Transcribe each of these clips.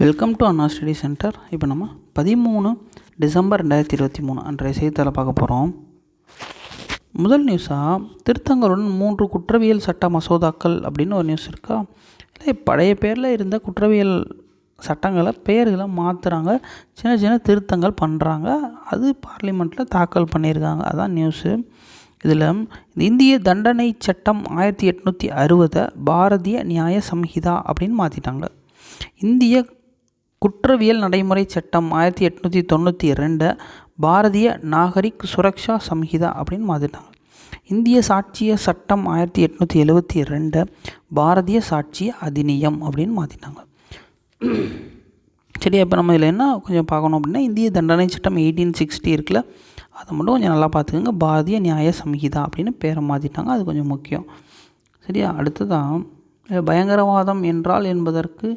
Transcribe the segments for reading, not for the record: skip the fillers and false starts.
Welcome to Anna study centre. இப்போ நம்ம 13 December 2023 அன்றைய செய்தித்தாளை பார்க்க போகிறோம். முதல் நியூஸாக திருத்தங்களுடன் 3 குற்றவியல் சட்ட மசோதாக்கள் அப்படின்னு ஒரு நியூஸ் இருக்கா. இல்லை, பழைய பேரில் இருந்த குற்றவியல் சட்டங்களை பெயர்களை மாற்றுறாங்க, சின்ன சின்ன திருத்தங்கள் பண்ணுறாங்க. அது பார்லிமெண்ட்டில் தாக்கல் பண்ணியிருக்காங்க. அதான் நியூஸு. இதில் இந்திய தண்டனை சட்டம் 1860 பாரதிய நியாய சம்ஹிதா அப்படின்னு மாற்றிட்டாங்க. இந்திய குற்றவியல் நடைமுறை சட்டம் 1892 பாரதிய நாகரிக் சுரக்ஷா சம்ஹிதா அப்படின்னு மாற்றிட்டாங்க. இந்திய சாட்சிய சட்டம் 1872 பாரதிய சாட்சிய அதிநியம் அப்படின்னு மாற்றிட்டாங்க. சரி, இப்போ நம்ம இதில் என்ன கொஞ்சம் பார்க்கணும் அப்படின்னா, இந்திய தண்டனை சட்டம் 1860 இருக்குல்ல, அதை மட்டும் கொஞ்சம் நல்லா பார்த்துக்கோங்க. பாரதிய நியாய சம்ஹிதா அப்படின்னு பேரை மாற்றிட்டாங்க. அது கொஞ்சம் முக்கியம். சரியா? அடுத்ததான் பயங்கரவாதம் என்றால் என்பதற்கு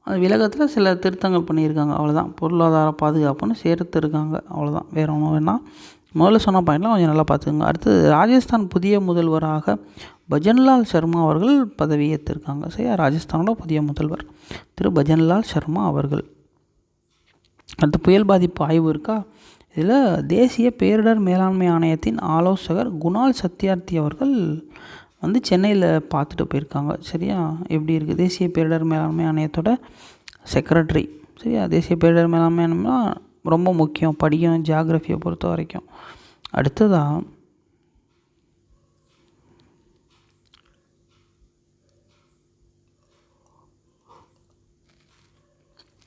அது விலகத்தில் சில திருத்தங்கள் பண்ணியிருக்காங்க. அவ்வளோதான். பொருளாதார பாதுகாப்புன்னு சேர்த்துருக்காங்க. அவ்வளோதான். வேறு ஒன்றும் வேணாம். முதல்ல சொன்ன பாயிண்ட்லாம் கொஞ்சம் நல்லா பார்த்துக்கோங்க. அடுத்தது ராஜஸ்தான் புதிய முதல்வராக பஜன்லால் சர்மா அவர்கள் பதவியேற்றிருக்காங்க. சரியா? ராஜஸ்தானோட புதிய முதல்வர் திரு பஜன்லால் சர்மா அவர்கள். அடுத்து புயல் பாதிப்பு ஆய்வு இருக்கா. இதில் தேசிய பேரிடர் மேலாண்மை ஆணையத்தின் ஆலோசகர் குணால் சத்யார்த்தி அவர்கள் சென்னையில் பார்த்துட்டு போயிருக்காங்க. சரியா? எப்படி இருக்குது தேசிய பேரிடர் மேலாண்மை ஆணையத்தோட செக்ரட்டரி. சரியா? தேசிய பேரிடர் மேலாண்மை ஆணையம்னா ரொம்ப முக்கியம், படிக்கணும் ஜியாகிரஃபியை பொறுத்த வரைக்கும். அடுத்ததாக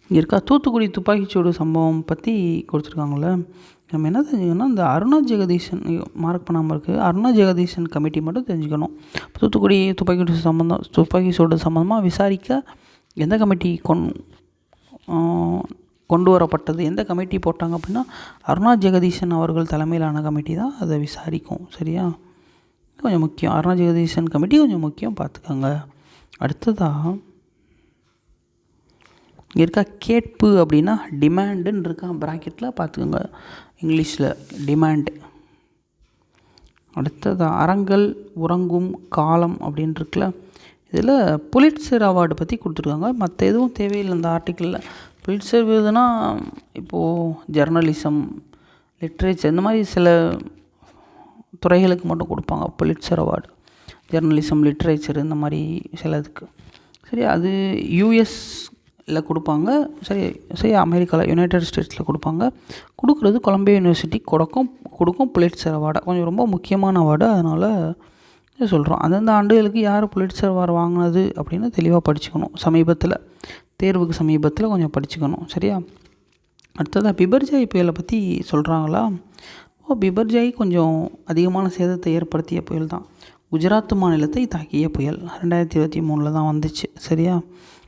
இருக்கா தூத்துக்குடி துப்பாக்கிச்சூடு சம்பவம் பற்றி கொடுத்துருக்காங்களே. நம்ம என்ன தெரிஞ்சுக்கணும், இந்த அருணா ஜெகதீசன் மார்க் பண்ணாமல் இருக்குது. அருணா ஜெகதீசன் கமிட்டி மட்டும் தெரிஞ்சுக்கணும். தூத்துக்குடி துப்பாக்கி சூடு சம்மந்தமாக விசாரிக்க எந்த கமிட்டி கொண்டு வரப்பட்டது, எந்த கமிட்டி போட்டாங்க அப்படின்னா அருணா ஜெகதீசன் அவர்கள் தலைமையிலான கமிட்டி தான் அதை விசாரிக்கும். சரியா? கொஞ்சம் முக்கியம். அருணா ஜெகதீசன் கமிட்டி கொஞ்சம் முக்கியம், பார்த்துக்கோங்க. அடுத்ததாக இங்கே இருக்கா கேட்பு அப்படின்னா டிமாண்டுன்னு இருக்கா ப்ராக்கெட்டில், பார்த்துக்கோங்க இங்கிலீஷில் டிமாண்டு. அடுத்தது அரங்கல் உறங்கும் காலம் அப்படின்னு இருக்குல்ல, இதில் புலிட்சர் அவார்டு பற்றி கொடுத்துருக்காங்க. மற்ற எதுவும் தேவையில்லை இந்த ஆர்டிக்கிளில். புலிட்சர் விருதுனா இப்போது ஜெர்னலிசம், லிட்ரேச்சர் இந்த மாதிரி சில துறைகளுக்கு மட்டும் கொடுப்பாங்க புலிட்சர் அவார்டு. ஜெர்னலிசம், லிட்ரேச்சர் இந்த மாதிரி சிலதுக்கு. சரி, அது யூஎஸ்ல கொடுப்பாங்க. சரி அமெரிக்காவில் யுனைடெட் ஸ்டேட்ஸில் கொடுப்பாங்க. கொடுக்குறது கொலம்பியா யூனிவர்சிட்டி கொடுக்கும் புலிட்சர் அவார்டை. கொஞ்சம் ரொம்ப முக்கியமான அவார்டு, அதனால் சொல்கிறோம். அந்தந்த ஆண்டுகளுக்கு யார் புலிட்சர் அவார்டு வாங்கினது அப்படின்னு தெளிவாக படிச்சுக்கணும். தேர்வுக்கு சமீபத்தில் கொஞ்சம் படிச்சுக்கணும். சரியா? அடுத்ததாக பிபர்ஜாய் புயலை பற்றி சொல்கிறாங்களா. பிபர்ஜாய் கொஞ்சம் அதிகமான சேதத்தை ஏற்படுத்திய புயல் தான். குஜராத் மாநிலத்தை தாக்கிய புயல் 2023 தான் வந்துச்சு. சரியா?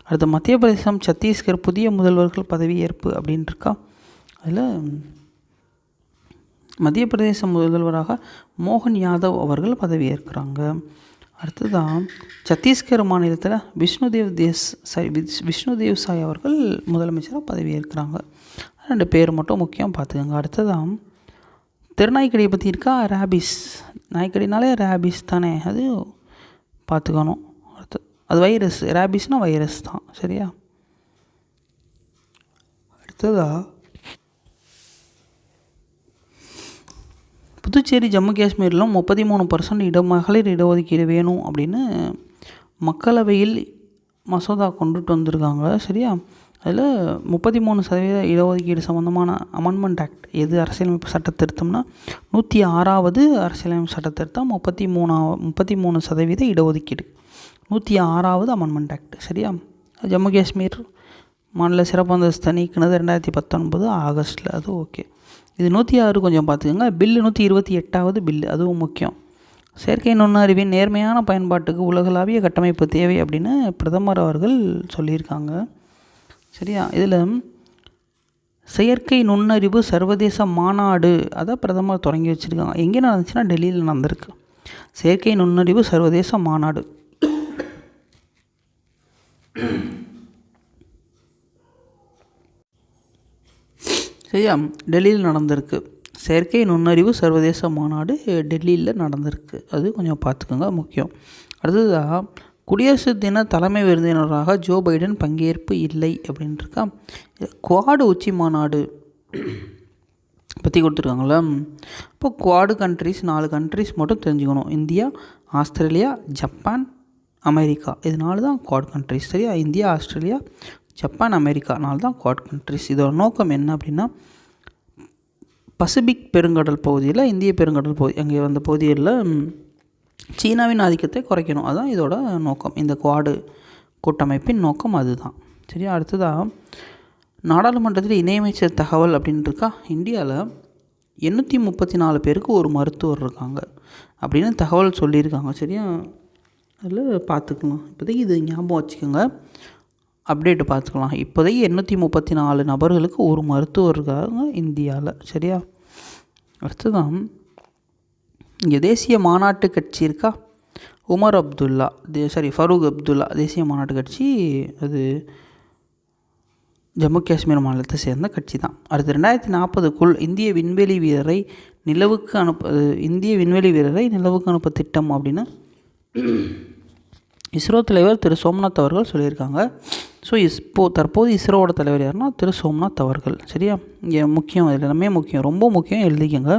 அடுத்து மத்திய பிரதேசம் சத்தீஸ்கர் புதிய முதல்வர்கள் பதவியேற்பு அப்படின்னு இருக்கா. அதில் மத்திய பிரதேச முதல்வராக மோகன் யாதவ் அவர்கள் பதவியேற்கிறாங்க. அடுத்ததான் சத்தீஸ்கர் மாநிலத்தில் விஷ்ணுதேவ் சாய் அவர்கள் முதலமைச்சராக பதவியேற்கிறாங்க. 2 பேர் மட்டும் முக்கியம், பார்த்துக்கோங்க. அடுத்ததான் திருநாய்க்கடியை பற்றி இருக்கா. ரேபிஸ், நாய்க்கடினாலே ரேபிஸ் தானே, அது பார்த்துக்கணும். அது வைரஸ், ரேபிஸ்னால் வைரஸ் தான். சரியா? அடுத்ததாக புதுச்சேரி ஜம்மு காஷ்மீரிலும் 33% மகளிர் இடஒதுக்கீடு வேணும் அப்படின்னு மக்களவையில் மசோதா கொண்டுட்டு வந்திருக்காங்க. சரியா? அதில் 33% இடஒதுக்கீடு சம்மந்தமான அமெண்ட்மெண்ட் ஆக்ட், எது அரசியலமைப்பு சட்ட திருத்தம்னா 106வது அரசியலமைப்பு சட்ட திருத்தம், 33% இடஒதுக்கீடு, 106வது அமெண்ட்மெண்ட் ஆக்ட். சரியா? ஜம்மு காஷ்மீர் மாநில சிறப்பு அந்தஸ்து நீக்கினது 2019 ஆகஸ்ட்டில். அது ஓகே. இது 106 கொஞ்சம் பார்த்துக்கோங்க. பில்லு 128வது பில்லு, அதுவும் முக்கியம். செயற்கை நுண்ணறிவின் நேர்மையான பயன்பாட்டுக்கு உலகளாவிய கட்டமைப்பு தேவை அப்படின்னு பிரதமர் அவர்கள் சொல்லியிருக்காங்க. சரியா? இதில் செயற்கை நுண்ணறிவு சர்வதேச மாநாடு அதை பிரதமர் தொடங்கி வச்சுருக்காங்க. எங்கே நடந்துச்சுன்னா டெல்லியில் நடந்திருக்கு. செயற்கை நுண்ணறிவு சர்வதேச மாநாடு. சரியா? டெல்லியில் நடந்திருக்கு. செயற்கை நுண்ணறிவு சர்வதேச மாநாடு டெல்லியில் நடந்திருக்கு. அது கொஞ்சம் பார்த்துக்கோங்க, முக்கியம். அடுத்ததாக குடியரசு தின தலைமை விருந்தினராக ஜோ பைடன் பங்கேற்பு இல்லை அப்படின்ட்டுருக்கா. குவாடு உச்சி மாநாடு பற்றி கொடுத்துருக்காங்களா. இப்போ குவாடு கண்ட்ரிஸ் 4 கண்ட்ரிஸ் மட்டும் தெரிஞ்சுக்கணும். India, Australia, Japan, America. இது 4 தான் குவாட் கண்ட்ரிஸ். சரியா? இந்தியா, ஆஸ்திரேலியா, ஜப்பான், அமெரிக்கா 4 தான் குவாட் கண்ட்ரிஸ். இதோட நோக்கம் என்ன அப்படின்னா, பசிபிக் பெருங்கடல் பகுதியில், இந்திய பெருங்கடல் பகுதி அங்கே அந்த பகுதிகளில் சீனாவின் ஆதிக்கத்தை குறைக்கணும். அதுதான் இதோட நோக்கம். இந்த குவாடு கூட்டமைப்பின் நோக்கம் அதுதான். சரியா? அடுத்ததாக நாடாளுமன்றத்தில் இணையமைச்சர் தகவல் அப்படின்னு இருக்கா. இந்தியாவில் 834 பேருக்கு ஒரு மருத்துவர் இருக்காங்க அப்படின்னு தகவல் சொல்லியிருக்காங்க. சரியா? அதில் பார்த்துக்கலாம். இப்போதைக்கு இது ஞாபகம் வச்சுக்கோங்க, அப்டேட்டு பார்த்துக்கலாம். இப்போதைக்கு 834 நபர்களுக்கு ஒரு மருத்துவர் இருக்காங்க இந்தியாவில். சரியா? அடுத்ததான் இங்கே தேசிய மாநாட்டு கட்சி இருக்கா. உமர் அப்துல்லா ஃபரூக் அப்துல்லா தேசிய மாநாட்டு கட்சி, அது ஜம்மு காஷ்மீர் மாநிலத்தை சேர்ந்த கட்சி தான். அடுத்து 2040க்குள் இந்திய விண்வெளி வீரரை நிலவுக்கு அனுப்ப திட்டம் அப்படின்னு இஸ்ரோ தலைவர் திரு சோம்நாத் அவர்கள் சொல்லியிருக்காங்க. ஸோ தற்போது இஸ்ரோவோட தலைவர் யாருன்னா திரு சோம்நாத் அவர்கள். சரியா? இங்கே முக்கியம், இது எல்லாமே முக்கியம், ரொம்ப முக்கியம், எழுதிக்கங்க.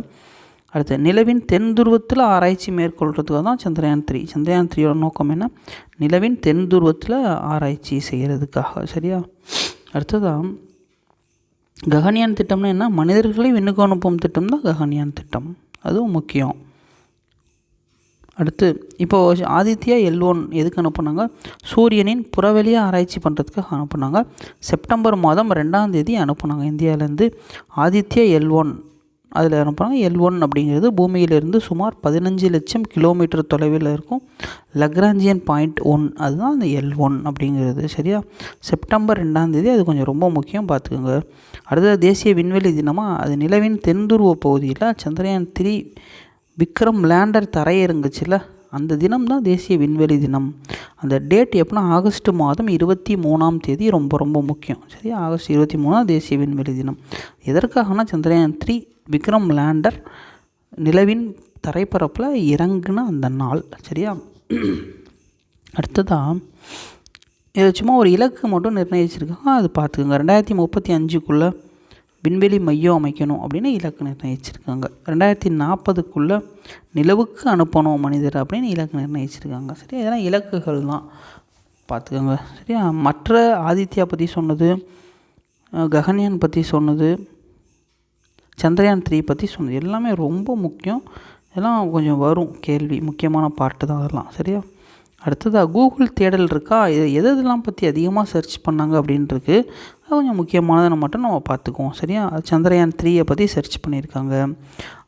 அடுத்து நிலவின் தென் துருவத்தில் ஆராய்ச்சி மேற்கொள்கிறதுக்காக தான் சந்திரயான் 3. சந்திரயான் 3யோட நோக்கம் என்ன? நிலவின் தென் துருவத்தில் ஆராய்ச்சி செய்கிறதுக்காக. சரியா? அடுத்ததான் ககன்யான் திட்டம்னா என்ன? மனிதர்களை விண்ணுக்கு அனுப்பும் திட்டம் தான் ககன்யான் திட்டம். அதுவும் முக்கியம். அடுத்து இப்போது ஆதித்யா L1 எதுக்கு அனுப்புனாங்க? சூரியனின் புறவெளியை ஆராய்ச்சி பண்ணுறதுக்காக அனுப்புனாங்க. செப்டம்பர் மாதம் 2ஆம் தேதி அனுப்புனாங்க. இந்தியாவிலேருந்து ஆதித்யா L1 அதில் அனுப்புனாங்க. L1 அப்படிங்கிறது பூமியிலிருந்து சுமார் 15 லட்சம் கிலோமீட்டர் தொலைவில் இருக்கும் லக்ராஞ்சியன் பாயிண்ட் 1, அதுதான் அந்த L1 அப்படிங்கிறது. சரியா? செப்டம்பர் 2ஆம் தேதி, அது கொஞ்சம் ரொம்ப முக்கியம், பார்த்துக்கோங்க. அடுத்தது தேசிய விண்வெளி தினமாக, அது நிலவின் தென்துருவ பகுதியில் சந்திரயான் 3 விக்ரம் லேண்டர் தரையிறங்குச்சுல, அந்த தினம் தான் தேசிய விண்வெளி தினம். அந்த டேட் எப்படின்னா ஆகஸ்ட் மாதம் 23ஆம் தேதி, ரொம்ப ரொம்ப முக்கியம். சரியா? ஆகஸ்ட் 23 தேசிய விண்வெளி தினம். எதற்காகனா சந்திரயான் 3 விக்ரம் லேண்டர் நிலவின் தரைப்பரப்பில் இறங்குன அந்த நாள். சரியா? அடுத்ததாக இதை சும்மா ஒரு இலக்கு மட்டும் நிர்ணயிச்சிருக்காங்க, அது பார்த்துக்கோங்க. 2035க்குள்ளே விண்வெளி மையம் அமைக்கணும் அப்படின்னு இலக்கு நிர்ணயிச்சிருக்காங்க. 2040க்குள்ளே நிலவுக்கு அனுப்பணும் மனிதர் அப்படின்னு இலக்கு நிர்ணயிச்சிருக்காங்க. சரியா? இதெல்லாம் இலக்குகள் தான், பார்த்துக்கோங்க. சரியா? மற்ற ஆதித்யா பற்றி சொன்னது, ககன்யான் பற்றி சொன்னது, சந்திரயான் 3 பற்றி சொன்னது எல்லாமே ரொம்ப முக்கியம். இதெல்லாம் கொஞ்சம் வரும் கேள்வி, முக்கியமான பார்ட்டு தான் அதெல்லாம். சரியா? அடுத்ததாக கூகுள் தேடல் இருக்கா. எதெல்லாம் பற்றி அதிகமாக சர்ச் பண்ணாங்க அப்படின்ட்டுருக்கு, அது கொஞ்சம் முக்கியமானதை மட்டும் நம்ம பார்த்துக்குவோம். சரியா? சந்திரயான் 3 பற்றி சர்ச் பண்ணியிருக்காங்க,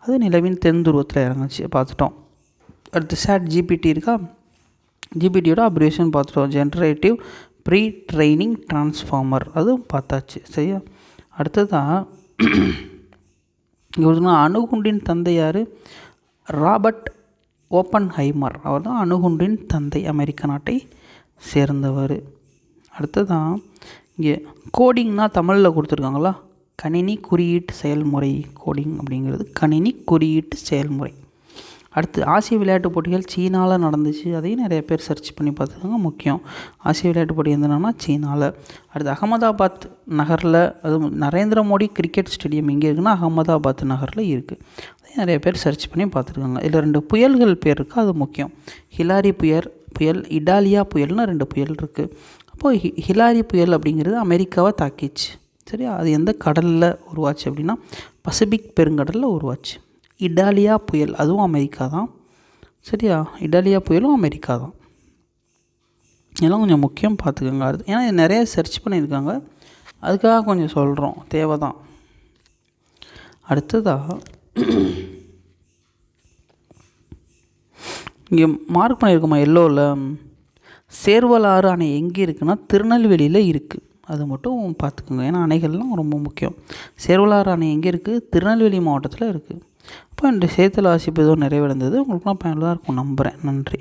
அது நிலவின் தென் துருவத்தில் இறங்குச்சு, பார்த்துட்டோம். அடுத்து ChatGPT இருக்கா. ஜிபிடியோட அப்ரிவேஷன் பார்த்துட்டோம், ஜென்ரேட்டிவ் ப்ரீ ட்ரைனிங் ட்ரான்ஸ்ஃபார்மர், அதுவும் பார்த்தாச்சு. சரியா? அடுத்ததாக இங்கே அணுகுண்டின் தந்தை யார்? Robert Oppenheimer. அவர் தான் அணுகுண்டின் தந்தை, அமெரிக்க நாட்டை சேர்ந்தவர். அடுத்ததான் இங்கே கோடிங்னா தமிழில் கொடுத்துருக்காங்களா, கணினி குறியீட்டு செயல்முறை. கோடிங் அப்படிங்கிறது கணினி குறியீட்டு செயல்முறை. அடுத்து ஆசிய விளையாட்டுப் போட்டிகள் சீனாவில் நடந்துச்சு, அதையும் நிறைய பேர் சர்ச் பண்ணி பார்த்துக்காங்க, முக்கியம். ஆசிய விளையாட்டுப் போட்டி எந்தனா சீனாவில். அடுத்து அகமதாபாத் நகரில், அது நரேந்திர மோடி கிரிக்கெட் ஸ்டேடியம் எங்கே இருக்குன்னா அகமதாபாத் நகரில் இருக்குது, அதையும் நிறைய பேர் சர்ச் பண்ணி பார்த்துருக்காங்க. இதில் 2 புயல்கள் பேர் இருக்குது, அது முக்கியம். ஹிலாரி புயல், இடாலியா புயல்னு 2 புயல் இருக்குது. அப்போது ஹிலாரி புயல் அப்படிங்கிறது அமெரிக்காவை தாக்கிச்சு. சரியா? அது எந்த கடலில் உருவாச்சு அப்படின்னா பசிபிக் பெருங்கடலில் உருவாச்சு. இடாலியா புயல் அதுவும் அமெரிக்கா தான். சரியா? இடாலியா புயலும் அமெரிக்கா தான். இதெல்லாம் கொஞ்சம் முக்கியம், பார்த்துக்கோங்க. அது ஏன்னா இது நிறைய சர்ச் பண்ணியிருக்காங்க, அதுக்காக கொஞ்சம் சொல்கிறோம், தேவை தான். அடுத்ததாக இங்கே மார்க் பண்ணியிருக்கோமா எல்லோவில், சேர்வலாறு அணை எங்கே இருக்குன்னா திருநெல்வேலியில் இருக்குது, அது மட்டும் பார்த்துக்கோங்க. ஏன்னா அணைகள்லாம் ரொம்ப முக்கியம். சேர்வலாறு அணை எங்கே இருக்குது? திருநெல்வேலி மாவட்டத்தில் இருக்குது. இப்போ இந்த செய்தித்தாள் வாசிப்பு ஏதோ நிறைவடைந்தது, உங்களுக்குலாம் பயனுள்ளதாக இருக்கும் நம்புகிறேன். நன்றி.